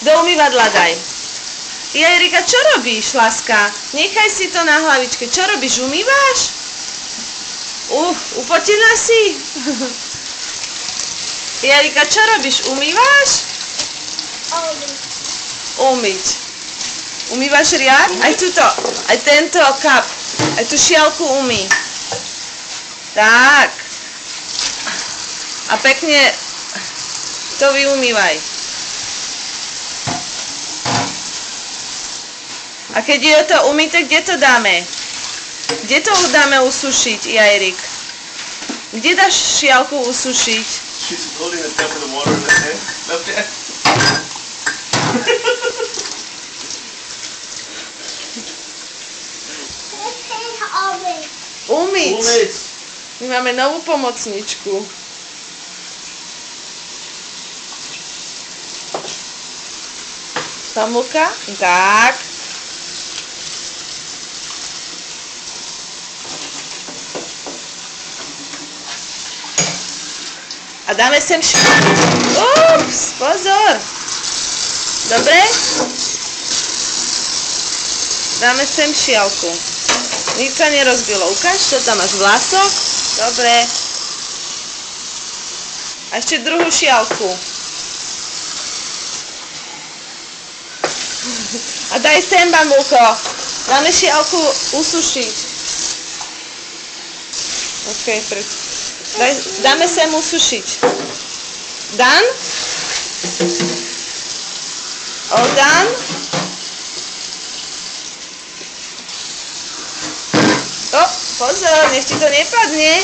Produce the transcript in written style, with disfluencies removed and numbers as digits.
do umývadla daj. Erika, čo robíš, láska? Nechaj si to na hlavičke. Čo robíš, umývaš? Upotila si? Erika, čo robíš, umývaš? Umyť. Umývaš riad? Aj túto, aj tento kap, aj tú šialku umý. Tak. A pekne to vyumývaj. A keď je to umyté, kde to dáme? Kde to dáme usušiť, Jairik? Kde dáš šialku usušiť? She's holding the tap of the water in her hand. Left hand. Umyť. My máme novú pomocničku. Pamulka? Tak. A dáme sem Ups, pozor. Dobre? Dáme sem šialku. Nič sa nerozbilo. Ukáž, čo tam máš, vlások? Dobre. A ešte druhú šialku. A daj sem, bambulko. Dáme šialku usušiť. OK, dáme sem usušiť. Dan? Dan? Pozor, nech ti to nepadne.